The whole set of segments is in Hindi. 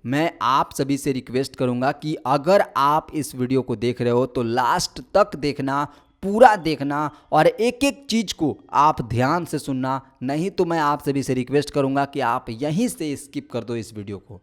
मैं आप सभी से रिक्वेस्ट करूंगा कि अगर आप इस वीडियो को देख रहे हो तो लास्ट तक देखना, पूरा देखना और एक एक चीज़ को आप ध्यान से सुनना। नहीं तो मैं आप सभी से रिक्वेस्ट करूंगा कि आप यहीं से स्किप कर दो इस वीडियो को।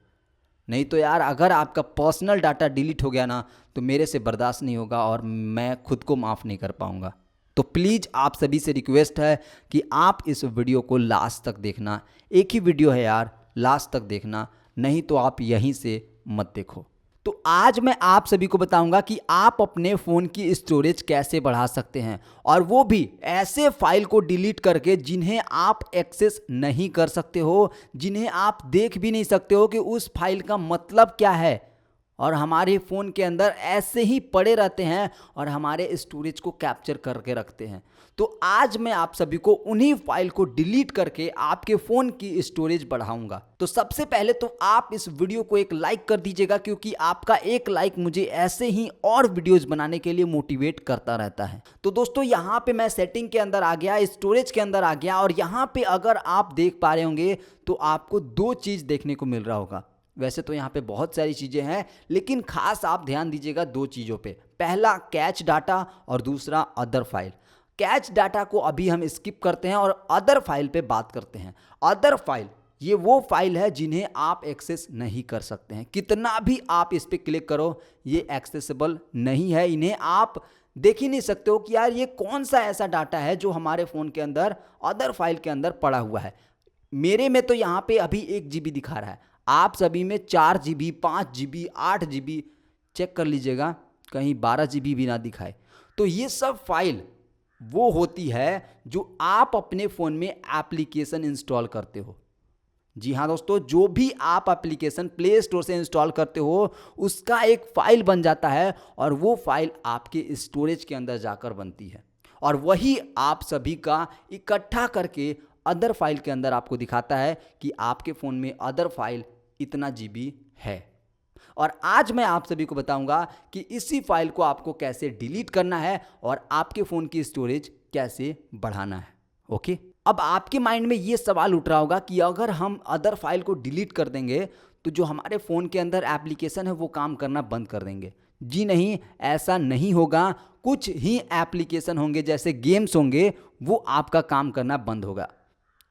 नहीं तो यार अगर आपका पर्सनल डाटा डिलीट हो गया ना तो मेरे से बर्दाश्त नहीं होगा और मैं खुद को माफ़ नहीं कर पाऊंगा। तो प्लीज़ आप सभी से रिक्वेस्ट है कि आप इस वीडियो को लास्ट तक देखना। एक ही वीडियो है यार, लास्ट तक देखना, नहीं तो आप यहीं से मत देखो। तो आज मैं आप सभी को बताऊंगा कि आप अपने फ़ोन की स्टोरेज कैसे बढ़ा सकते हैं, और वो भी ऐसे फाइल को डिलीट करके जिन्हें आप एक्सेस नहीं कर सकते हो, जिन्हें आप देख भी नहीं सकते हो कि उस फाइल का मतलब क्या है, और हमारे फ़ोन के अंदर ऐसे ही पड़े रहते हैं और हमारे स्टोरेज को कैप्चर करके रखते हैं। तो आज मैं आप सभी को उन्हीं फाइल को डिलीट करके आपके फ़ोन की स्टोरेज बढ़ाऊंगा। तो सबसे पहले तो आप इस वीडियो को एक लाइक कर दीजिएगा, क्योंकि आपका एक लाइक मुझे ऐसे ही और वीडियोस बनाने के लिए मोटिवेट करता रहता है। तो दोस्तों यहाँ पे मैं सेटिंग के अंदर आ गया, स्टोरेज के अंदर आ गया, और यहाँ पे अगर आप देख पा रहे होंगे तो आपको दो चीज़ देखने को मिल रहा होगा। वैसे तो यहाँ पे बहुत सारी चीज़ें हैं, लेकिन खास आप ध्यान दीजिएगा दो चीज़ों पे। पहला कैच डाटा और दूसरा अदर फाइल। कैच डाटा को अभी हम स्किप करते हैं और अदर फाइल पे बात करते हैं। अदर फाइल ये वो फाइल है जिन्हें आप एक्सेस नहीं कर सकते हैं। कितना भी आप इस पर क्लिक करो ये एक्सेसिबल नहीं है। इन्हें आप देख ही नहीं सकते हो कि यार ये कौन सा ऐसा डाटा है जो हमारे फ़ोन के अंदर अदर फाइल के अंदर पड़ा हुआ है। मेरे में तो यहाँ पे अभी 1 GB दिखा रहा है, आप सभी में 4 GB, 5 GB, 8 GB चेक कर लीजिएगा, कहीं 12 GB भी ना दिखाए। तो ये सब फाइल वो होती है जो आप अपने फ़ोन में एप्लीकेशन इंस्टॉल करते हो। जी हाँ दोस्तों, जो भी आप एप्लीकेशन प्ले स्टोर से इंस्टॉल करते हो उसका एक फ़ाइल बन जाता है, और वो फाइल आपके स्टोरेज के अंदर जाकर बनती है, और वही आप सभी का इकट्ठा करके अदर फाइल के अंदर आपको दिखाता है कि आपके फ़ोन में अदर फाइल इतना GB है। और आज मैं आप सभी को बताऊंगा कि इसी फाइल को आपको कैसे डिलीट करना है और आपके फ़ोन की स्टोरेज कैसे बढ़ाना है। ओके, अब आपके माइंड में ये सवाल उठ रहा होगा कि अगर हम अदर फाइल को डिलीट कर देंगे तो जो हमारे फ़ोन के अंदर एप्लीकेशन है वो काम करना बंद कर देंगे। जी नहीं, ऐसा नहीं होगा। कुछ ही एप्लीकेशन होंगे, जैसे गेम्स होंगे, वो आपका काम करना बंद होगा।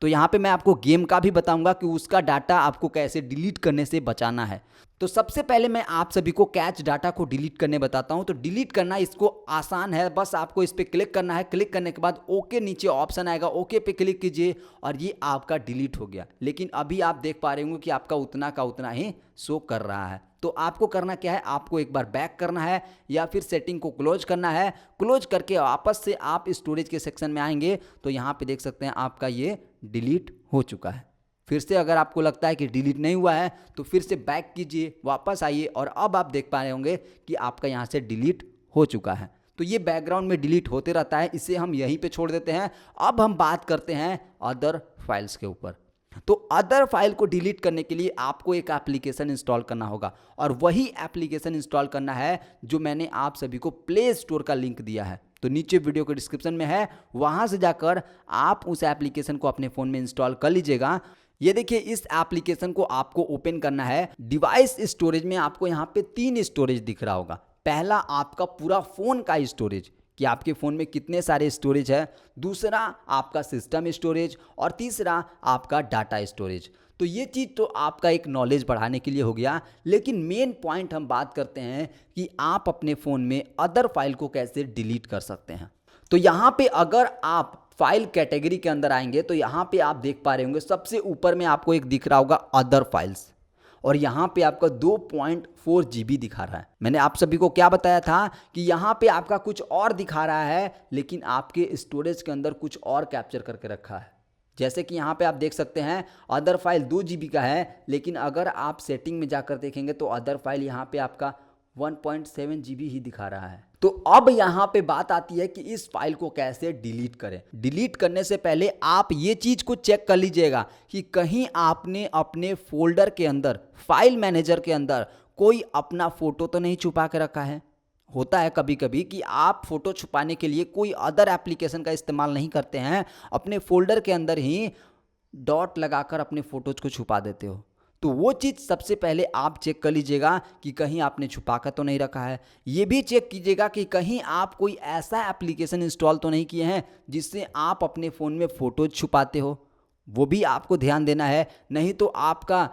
तो यहाँ पे मैं आपको गेम का भी बताऊंगा कि उसका डाटा आपको कैसे डिलीट करने से बचाना है। तो सबसे पहले मैं आप सभी को कैच डाटा को डिलीट करने बताता हूँ। तो डिलीट करना इसको आसान है, बस आपको इस पर क्लिक करना है। क्लिक करने के बाद ओके नीचे ऑप्शन आएगा, ओके पे क्लिक कीजिए और ये आपका डिलीट हो गया। लेकिन अभी आप देख पा रहे होंगे कि आपका उतना का उतना ही शो कर रहा है। तो आपको करना क्या है, आपको एक बार बैक करना है या फिर सेटिंग को क्लोज करना है। क्लोज करके वापस से आप स्टोरेज के सेक्शन में आएंगे तो यहाँ पे देख सकते हैं आपका ये डिलीट हो चुका है। फिर से अगर आपको लगता है कि डिलीट नहीं हुआ है तो फिर से बैक कीजिए, वापस आइए, और अब आप देख पा रहे होंगे कि आपका यहाँ से डिलीट हो चुका है। तो ये बैकग्राउंड में डिलीट होते रहता है, इसे हम यहीं पे छोड़ देते हैं। अब हम बात करते हैं अदर फाइल्स के ऊपर। तो अदर फाइल को डिलीट करने के लिए आपको एक एप्लीकेशन इंस्टॉल करना होगा, और वही एप्लीकेशन इंस्टॉल करना है जो मैंने आप सभी को प्ले स्टोर का लिंक दिया है। तो नीचे वीडियो के डिस्क्रिप्शन में है, वहां से जाकर आप उस एप्लीकेशन को अपने फ़ोन में इंस्टॉल कर लीजिएगा। ये देखिए, इस एप्लीकेशन को आपको ओपन करना है। डिवाइस स्टोरेज में आपको यहाँ पे 3 स्टोरेज दिख रहा होगा। पहला आपका पूरा फ़ोन का स्टोरेज, कि आपके फ़ोन में कितने सारे स्टोरेज है। दूसरा आपका सिस्टम स्टोरेज, और तीसरा आपका डाटा स्टोरेज। तो ये चीज़ तो आपका एक नॉलेज बढ़ाने के लिए हो गया, लेकिन मेन पॉइंट हम बात करते हैं कि आप अपने फ़ोन में अदर फाइल को कैसे डिलीट कर सकते हैं। तो यहाँ पे अगर आप फाइल कैटेगरी के अंदर आएंगे तो यहाँ पे आप देख पा रहे होंगे सबसे ऊपर में आपको एक दिख रहा होगा अदर फाइल्स, और यहाँ पे आपका 2.4 GB दिखा रहा है। मैंने आप सभी को क्या बताया था कि यहाँ पे आपका कुछ और दिखा रहा है, लेकिन आपके स्टोरेज के अंदर कुछ और कैप्चर करके रखा है। जैसे कि यहाँ पे आप देख सकते हैं अदर फाइल 2 GB का है, लेकिन अगर आप सेटिंग में जाकर देखेंगे तो अदर फाइल यहाँ पे आपका 1.7 GB ही दिखा रहा है। तो अब यहाँ पे बात आती है कि इस फाइल को कैसे डिलीट करें। डिलीट करने से पहले आप ये चीज़ को चेक कर लीजिएगा कि कहीं आपने अपने फोल्डर के अंदर, फाइल मैनेजर के अंदर कोई अपना फ़ोटो तो नहीं छुपा के रखा है। होता है कभी कभी कि आप फ़ोटो छुपाने के लिए कोई अदर एप्लीकेशन का इस्तेमाल नहीं करते हैं, अपने फोल्डर के अंदर ही डॉट लगाकर अपने फ़ोटोज़ को छुपा देते हो। तो वो चीज़ सबसे पहले आप चेक कर लीजिएगा कि कहीं आपने छुपा कर तो नहीं रखा है। ये भी चेक कीजिएगा कि कहीं आप कोई ऐसा एप्लीकेशन इंस्टॉल तो नहीं किए हैं जिससे आप अपने फ़ोन में फ़ोटोज़ छुपाते हो, वो भी आपको ध्यान देना है। नहीं तो आपका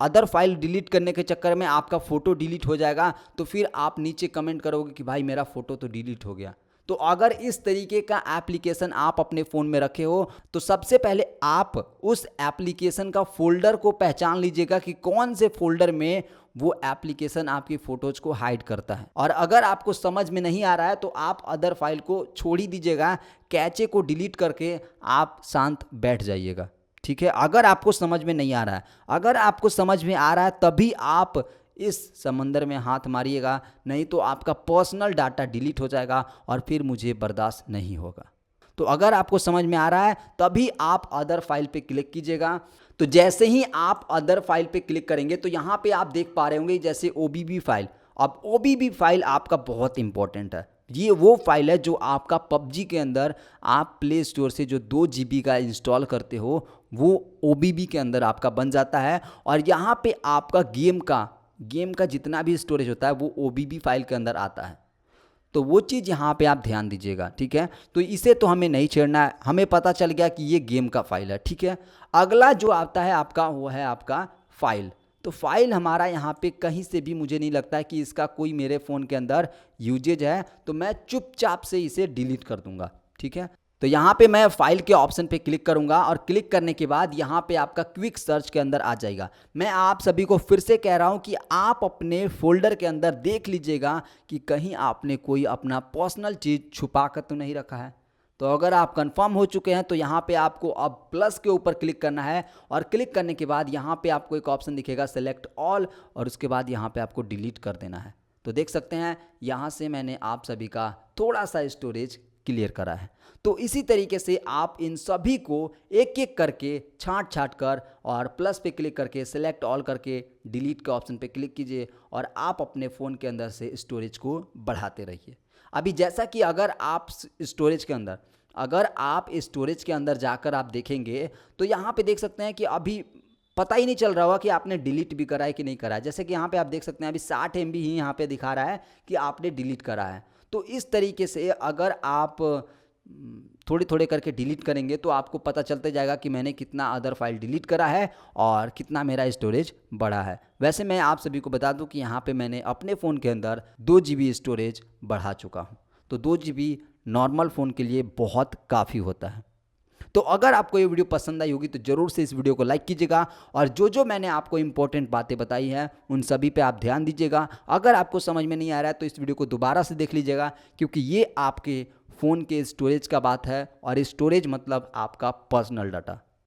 अदर फाइल डिलीट करने के चक्कर में आपका फ़ोटो डिलीट हो जाएगा, तो फिर आप नीचे कमेंट करोगे कि भाई मेरा फ़ोटो तो डिलीट हो गया। तो अगर इस तरीके का एप्लीकेशन आप अपने फ़ोन में रखे हो तो सबसे पहले आप उस एप्लीकेशन का फ़ोल्डर को पहचान लीजिएगा कि कौन से फ़ोल्डर में वो एप्लीकेशन आपकी फ़ोटोज़ को हाइड करता है। और अगर आपको समझ में नहीं आ रहा है तो आप अदर फाइल को छोड़ ही दीजिएगा, कैचे को डिलीट करके आप शांत बैठ जाइएगा, ठीक है। अगर आपको समझ में नहीं आ रहा है, अगर आपको समझ में आ रहा है तभी आप इस समंदर में हाथ मारिएगा, नहीं तो आपका पर्सनल डाटा डिलीट हो जाएगा और फिर मुझे बर्दाश्त नहीं होगा। तो अगर आपको समझ में आ रहा है तभी आप अदर फाइल पे क्लिक कीजिएगा। तो जैसे ही आप अदर फाइल पे क्लिक करेंगे तो यहाँ पे आप देख पा रहे होंगे जैसे OBB फाइल। अब OBB फाइल आपका बहुत इंपॉर्टेंट है। ये वो फाइल है जो आपका PUBG के अंदर आप प्ले स्टोर से जो 2 GB का इंस्टॉल करते हो वो OBB के अंदर आपका बन जाता है। और यहाँ पे आपका गेम का जितना भी स्टोरेज होता है वो OBB फाइल के अंदर आता है। तो वो चीज़ यहाँ पे आप ध्यान दीजिएगा, ठीक है। तो इसे तो हमें नहीं छेड़ना है, हमें पता चल गया कि ये गेम का फाइल है, ठीक है। अगला जो आता है आपका वो है आपका फाइल। तो फाइल हमारा यहाँ पे कहीं से भी मुझे नहीं लगता है कि इसका कोई मेरे फ़ोन के अंदर यूजेज है, तो मैं चुपचाप से इसे डिलीट कर दूंगा, ठीक है। तो यहाँ पे मैं फाइल के ऑप्शन पे क्लिक करूंगा और क्लिक करने के बाद यहाँ पे आपका क्विक सर्च के अंदर आ जाएगा। मैं आप सभी को फिर से कह रहा हूँ कि आप अपने फोल्डर के अंदर देख लीजिएगा कि कहीं आपने कोई अपना पर्सनल चीज़ छुपा कर तो नहीं रखा है। तो अगर आप कंफर्म हो चुके हैं तो यहाँ पे आपको अब प्लस के ऊपर क्लिक करना है और क्लिक करने के बाद यहाँ पे आपको एक ऑप्शन दिखेगा सेलेक्ट ऑल, और उसके बाद यहाँ पे आपको डिलीट कर देना है। तो देख सकते हैं यहाँ से मैंने आप सभी का थोड़ा सा स्टोरेज क्लियर करा है। तो इसी तरीके से आप इन सभी को एक एक करके छांट कर और प्लस पे क्लिक करके सेलेक्ट ऑल करके डिलीट के ऑप्शन पे क्लिक कीजिए और आप अपने फ़ोन के अंदर से स्टोरेज को बढ़ाते रहिए। अभी जैसा कि अगर आप स्टोरेज के अंदर जाकर आप देखेंगे तो यहाँ पे देख सकते हैं कि अभी पता ही नहीं चल रहा होगा कि आपने डिलीट भी करा है कि नहीं करा है। जैसे कि यहाँ पे आप देख सकते हैं अभी 60 MB ही यहाँ पे दिखा रहा है कि आपने डिलीट करा है। तो इस तरीके से अगर आप थोड़े थोड़े करके डिलीट करेंगे तो आपको पता चलते जाएगा कि मैंने कितना अदर फाइल डिलीट करा है और कितना मेरा स्टोरेज बढ़ा है। वैसे मैं आप सभी को बता दूं कि यहाँ पे मैंने अपने फ़ोन के अंदर 2 GB स्टोरेज बढ़ा चुका हूँ। तो 2 GB नॉर्मल फ़ोन के लिए बहुत काफ़ी होता है। तो अगर आपको ये वीडियो पसंद आई होगी तो ज़रूर से इस वीडियो को लाइक कीजिएगा और जो जो मैंने आपको इंपॉर्टेंट बातें बताई हैं उन सभी पे आप ध्यान दीजिएगा। अगर आपको समझ में नहीं आ रहा है तो इस वीडियो को दोबारा से देख लीजिएगा, क्योंकि ये आपके फ़ोन के स्टोरेज का बात है और स्टोरेज मतलब आपका पर्सनल डाटा।